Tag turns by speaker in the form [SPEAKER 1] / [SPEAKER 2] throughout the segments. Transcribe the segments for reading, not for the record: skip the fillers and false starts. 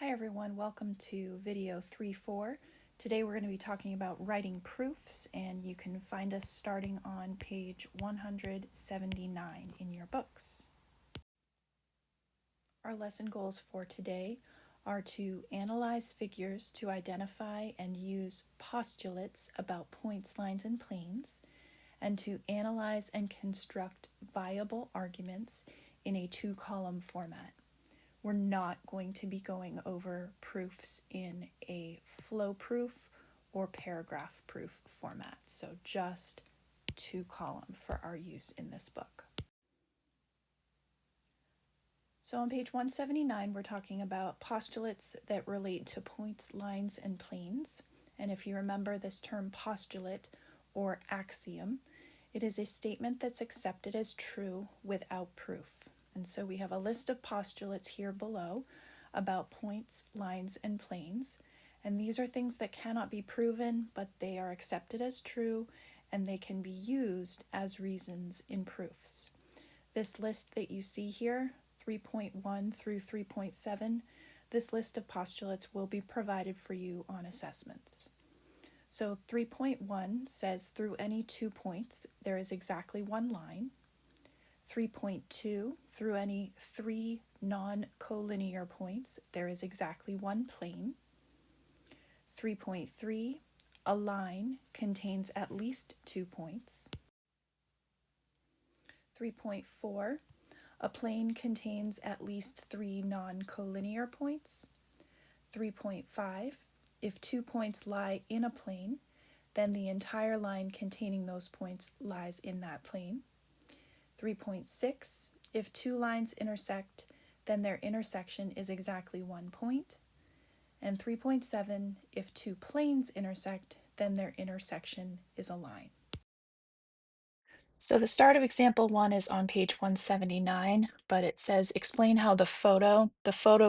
[SPEAKER 1] Hi everyone, welcome to video 3.4. Today we're going to be talking about writing proofs, and you can find us starting on page 179 in your books. Our lesson goals for today are to analyze figures to identify and use postulates about points, lines, and planes, and to analyze and construct viable arguments in a two-column format. We're not going to be going over proofs in a flow proof or paragraph proof format, so just two column for our use in this book. So on page 179, we're talking about postulates that relate to points, lines, and planes. And if you remember this term postulate or axiom, it is a statement that's accepted as true without proof. And so we have a list of postulates here below about points, lines, and planes. And these are things that cannot be proven, but they are accepted as true, and they can be used as reasons in proofs. This list that you see here, 3.1 through 3.7, this list of postulates will be provided for you on assessments. So 3.1 says through any 2 points, there is exactly one line. 3.2, through any 3 non-collinear points, there is exactly one plane. 3.3, a line contains at least 2 points. 3.4, a plane contains at least 3 non-collinear points. 3.5, if 2 points lie in a plane, then the entire line containing those points lies in that plane. 3.6, if 2 lines intersect, then their intersection is exactly 1 point. And 3.7, if 2 planes intersect, then their intersection is a line. So the start of example 1 is on page 179, but it says explain how the photo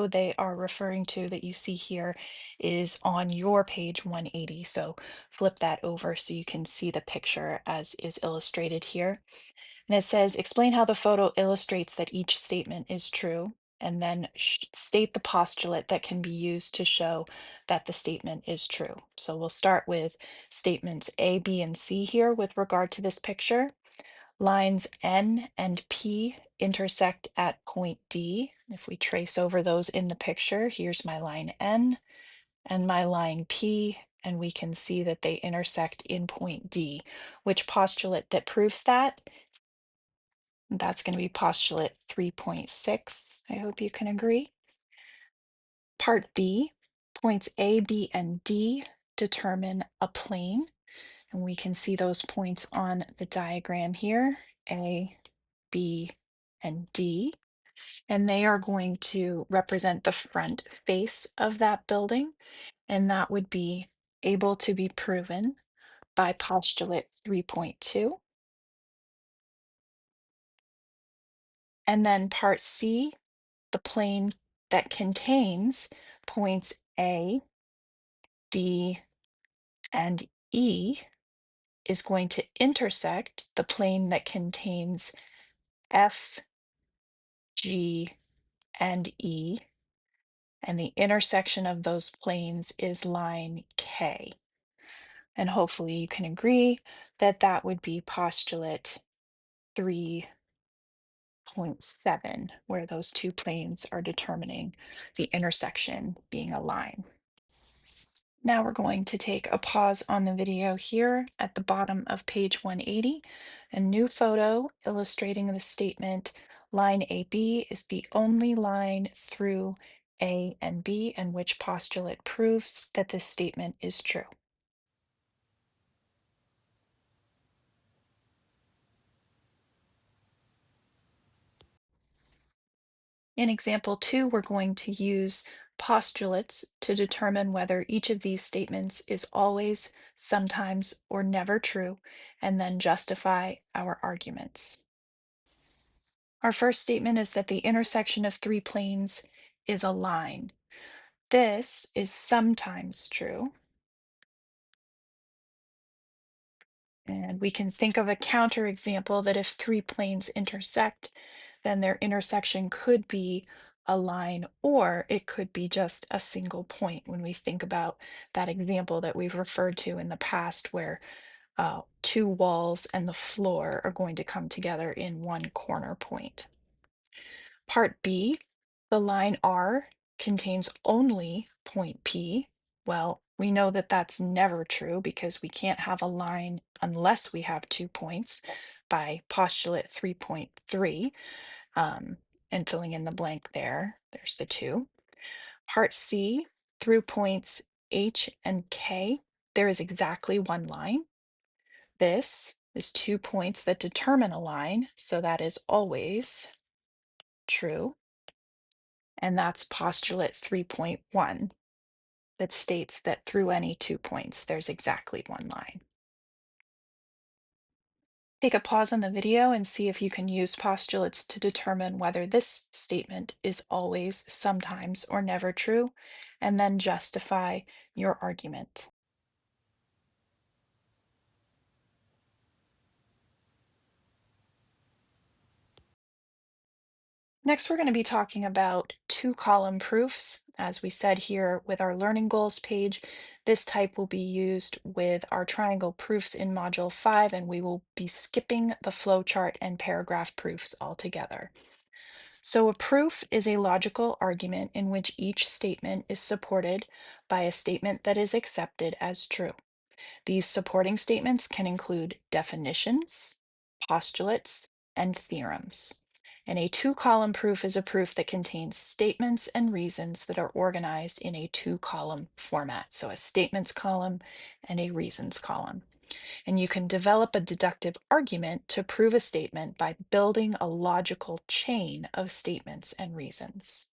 [SPEAKER 1] they are referring to that you see here is on your page 180. So flip that over so you can see the picture as is illustrated here. And it says explain how the photo illustrates that each statement is true, and then state the postulate that can be used to show that the statement is true. So we'll start with statements A, B, and C here with regard to this picture. Lines N and P intersect at point D. If we trace over those in the picture, here's my line N and my line P, and we can see that they intersect in point D. Which postulate that proves that? That's going to be postulate 3.6. I hope you can agree. Part B, points A, B, and D determine a plane. And we can see those points on the diagram here, A, B, and D. And they are going to represent the front face of that building. And that would be able to be proven by postulate 3.2. And then part C, the plane that contains points A, D, and E is going to intersect the plane that contains F, G, and E, and the intersection of those planes is line K. And hopefully you can agree that that would be postulate 3.7, where those two planes are determining the intersection being a line. Now we're going to take a pause on the video here at the bottom of page 180. A new photo illustrating the statement line AB is the only line through A and B, and which postulate proves that this statement is true. In example 2, we're going to use postulates to determine whether each of these statements is always, sometimes, or never true, and then justify our arguments. Our first statement is that the intersection of 3 planes is a line. This is sometimes true. And we can think of a counterexample that if 3 planes intersect, then their intersection could be a line, or it could be just a single point when we think about that example that we've referred to in the past where two walls and the floor are going to come together in one corner point. Part B, the line R contains only point P. Well, we know that that's never true because we can't have a line unless we have 2 points by postulate 3.3, um, and filling in the blank there, there's the two. Part C, through points H and K, there is exactly one line. This is 2 points that determine a line, so that is always true. And that's postulate 3.1 that states that through any 2 points, there's exactly one line. Take a pause on the video and see if you can use postulates to determine whether this statement is always, sometimes, or never true, and then justify your argument. Next, we're going to be talking about two-column proofs. As we said here with our learning goals page, this type will be used with our triangle proofs in Module 5, and we will be skipping the flowchart and paragraph proofs altogether. So a proof is a logical argument in which each statement is supported by a statement that is accepted as true. These supporting statements can include definitions, postulates, and theorems. And a two-column proof is a proof that contains statements and reasons that are organized in a two-column format. So a statements column and a reasons column. And you can develop a deductive argument to prove a statement by building a logical chain of statements and reasons.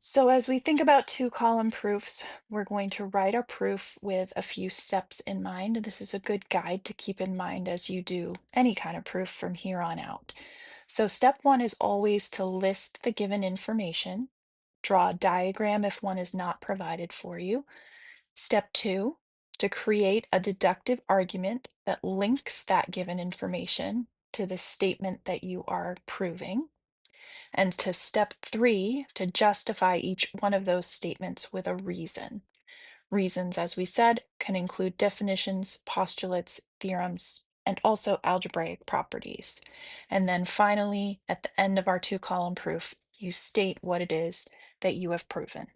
[SPEAKER 1] So as we think about two-column proofs, we're going to write a proof with a few steps in mind. This is a good guide to keep in mind as you do any kind of proof from here on out. So step one is always to list the given information, draw a diagram if one is not provided for you. Step two, to create a deductive argument that links that given information to the statement that you are proving. And to step three, to justify each one of those statements with a reason. Reasons, as we said, can include definitions, postulates, theorems, and also algebraic properties. And then finally, at the end of our two-column proof, you state what it is that you have proven.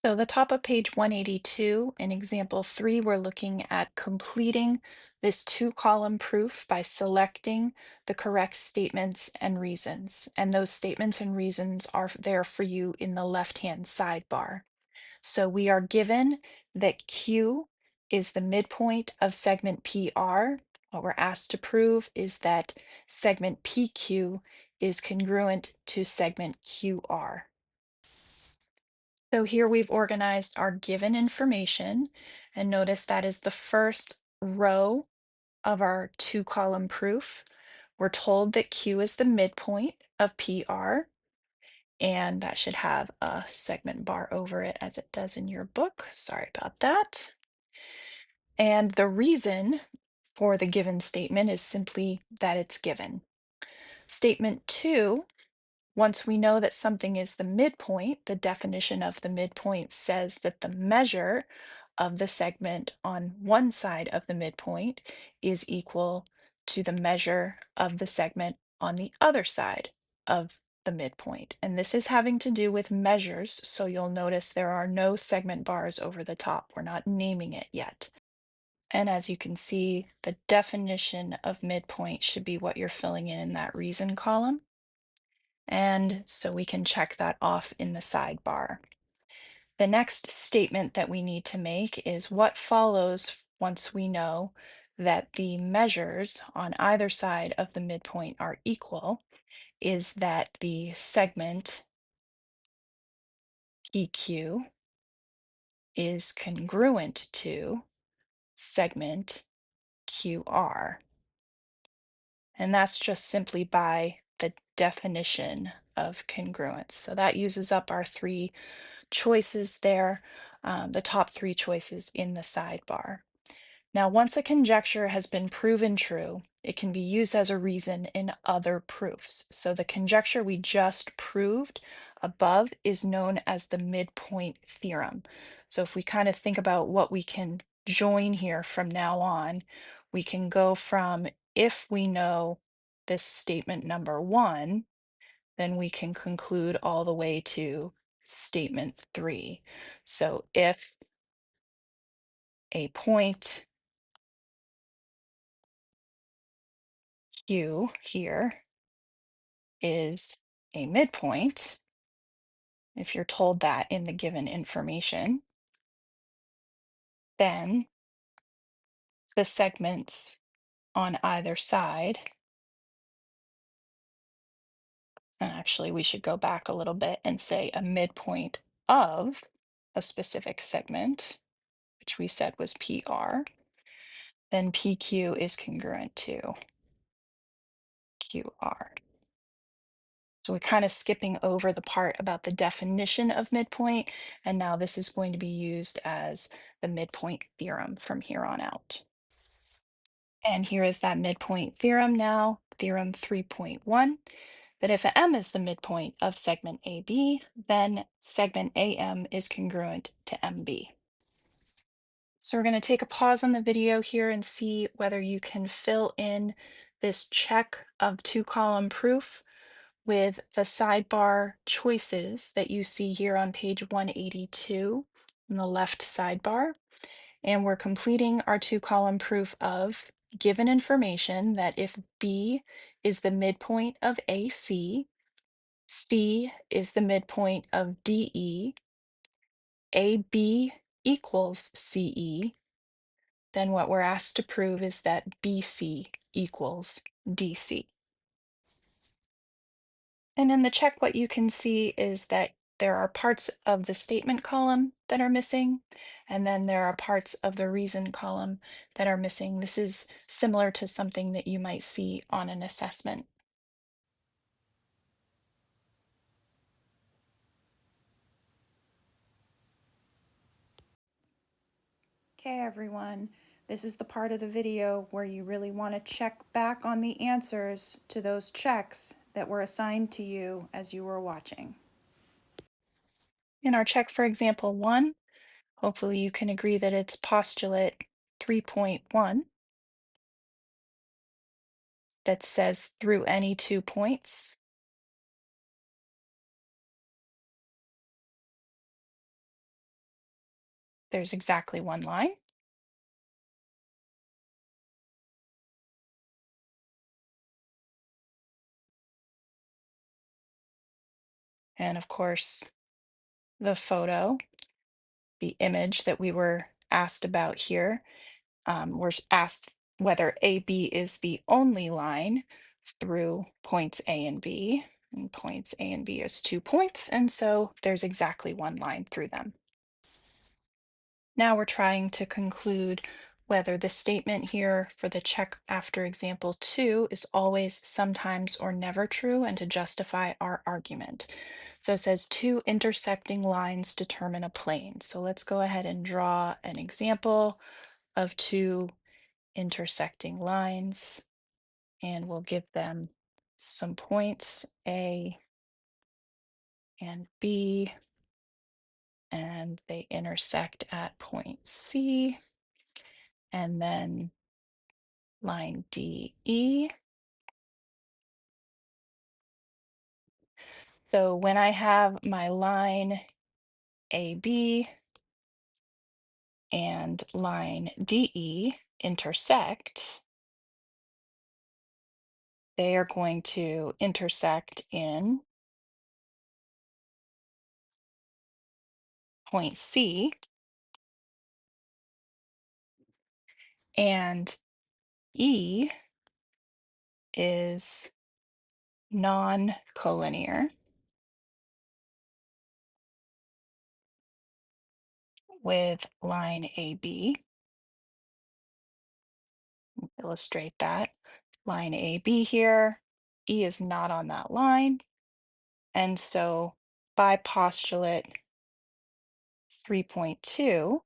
[SPEAKER 1] So the top of page 182, in example 3, we're looking at completing this two-column proof by selecting the correct statements and reasons. And those statements and reasons are there for you in the left-hand sidebar. So we are given that Q is the midpoint of segment PR. What we're asked to prove is that segment PQ is congruent to segment QR. So here we've organized our given information, and notice that is the first row of our two-column proof. We're told that Q is the midpoint of PR, and that should have a segment bar over it as it does in your book. Sorry about that. And the reason for the given statement is simply that it's given. Statement 2, once we know that something is the midpoint, the definition of the midpoint says that the measure of the segment on one side of the midpoint is equal to the measure of the segment on the other side of the midpoint. And this is having to do with measures, so you'll notice there are no segment bars over the top. We're not naming it yet. And as you can see, the definition of midpoint should be what you're filling in that reason column. And so we can check that off in the sidebar. The next statement that we need to make is what follows once we know that the measures on either side of the midpoint are equal is that the segment PQ is congruent to segment QR. And that's just simply by the definition of congruence. So that uses up our three choices there, the top three choices in the sidebar. Now, once a conjecture has been proven true, It can be used as a reason in other proofs. So the conjecture we just proved above is known as the midpoint theorem. So if we kind of think about what we can join here from now on, we can go from if we know this statement number one, then we can conclude all the way to statement three. So if a point Q here is a midpoint, if you're told that in the given information, then the segments on either side, and actually we should go back a little bit and say a midpoint of a specific segment, which we said was PR, then PQ is congruent to QR. So we're kind of skipping over the part about the definition of midpoint, and now this is going to be used as the midpoint theorem from here on out. And here is that midpoint theorem now, theorem 3.1, that if M is the midpoint of segment AB, then segment AM is congruent to MB. So we're going to take a pause on the video here and see whether you can fill in this check of two-column proof with the sidebar choices that you see here on page 182 in the left sidebar. And we're completing our two-column proof of given information that if B is the midpoint of AC, C is the midpoint of DE, AB equals CE, then what we're asked to prove is that BC equals DC. And in the check, what you can see is that there are parts of the statement column that are missing, and then there are parts of the reason column that are missing. This is similar to something that you might see on an assessment. Okay, everyone, this is the part of the video where you really want to check back on the answers to those checks that were assigned to you as you were watching. In our check for example 1, hopefully you can agree that it's postulate 3.1 that says through any 2 points. There's exactly one line. And of course, the photo, the image that we were asked about here, we're asked whether AB is the only line through points A and B. And points A and B is 2 points, and so there's exactly one line through them. Now we're trying to conclude whether the statement here for the check after example 2 is always, sometimes, or never true, and to justify our argument. So it says two intersecting lines determine a plane. So let's go ahead and draw an example of two intersecting lines, and we'll give them some points, A and B, and they intersect at point C, and then line DE. So when I have my line AB and line DE intersect, they are going to intersect in point C, and E is non-collinear with line AB. Illustrate that. Line AB here, E is not on that line. And so by postulate 3.2,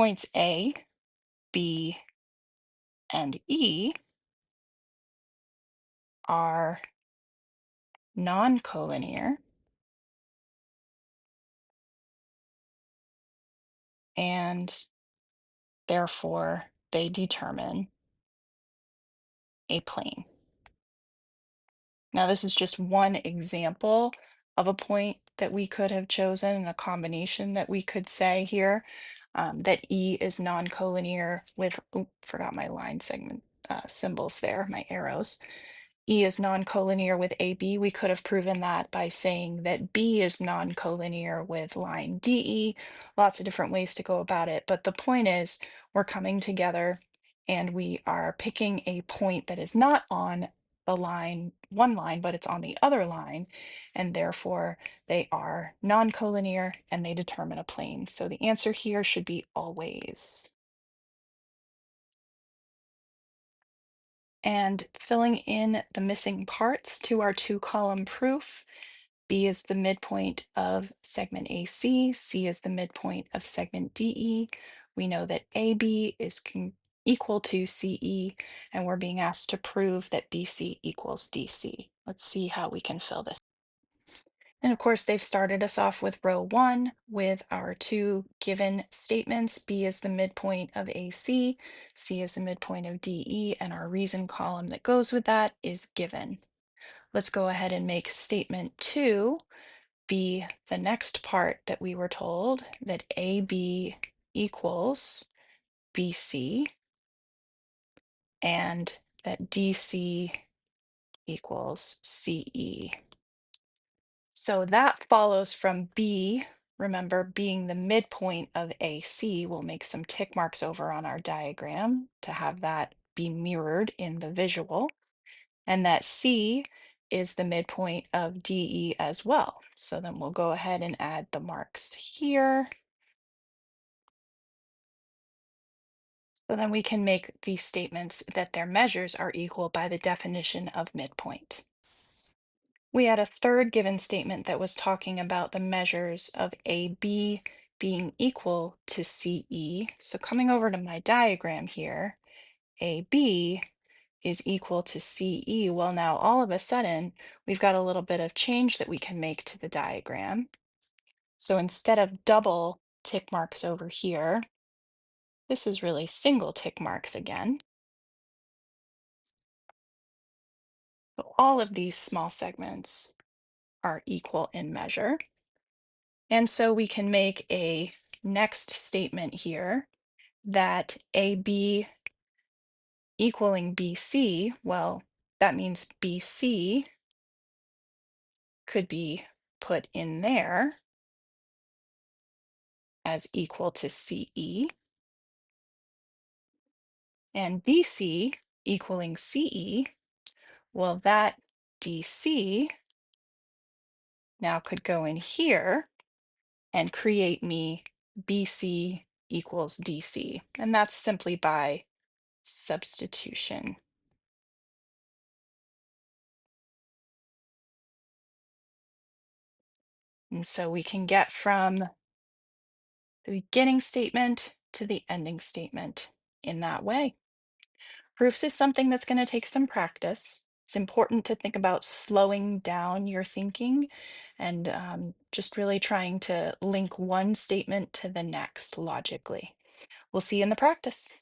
[SPEAKER 1] Points A, B, and E are non-collinear and therefore they determine a plane. Now, this is just one example of a point that we could have chosen and a combination that we could say here, that E is non-collinear with, oop, forgot my line segment symbols there, my arrows. E is non-collinear with AB. We could have proven that by saying that B is non-collinear with line DE. Lots of different ways to go about it. But the point is, we're coming together and we are picking a point that is not on the line, one line, but it's on the other line. And therefore, they are non-collinear and they determine a plane. So the answer here should be always. And filling in the missing parts to our two-column proof, B is the midpoint of segment AC, C is the midpoint of segment DE. We know that AB is equal to CE, and we're being asked to prove that BC equals DC. Let's see how we can fill this. And of course, they've started us off with row 1 with our two given statements. B is the midpoint of AC, C is the midpoint of DE, and our reason column that goes with that is given. Let's go ahead and make statement 2 be the next part that we were told, that AB equals BC and that DC equals CE. So that follows from B, remember, being the midpoint of AC. We'll make some tick marks over on our diagram to have that be mirrored in the visual. And that C is the midpoint of DE as well. So then we'll go ahead and add the marks here. So then we can make these statements that their measures are equal by the definition of midpoint. We had a third given statement that was talking about the measures of AB being equal to CE. So coming over to my diagram here, AB is equal to CE. Well, now all of a sudden, we've got a little bit of change that we can make to the diagram. So instead of double tick marks over here, this is really single tick marks again. So all of these small segments are equal in measure. And so we can make a next statement here that AB equaling BC, well, that means BC could be put in there as equal to CE, and DC equaling CE, well, that DC now could go in here and create me BC equals DC, and that's simply by substitution. And so we can get from the beginning statement to the ending statement in that way. Proofs is something that's going to take some practice. It's important to think about slowing down your thinking and just really trying to link one statement to the next logically. We'll see you in the practice.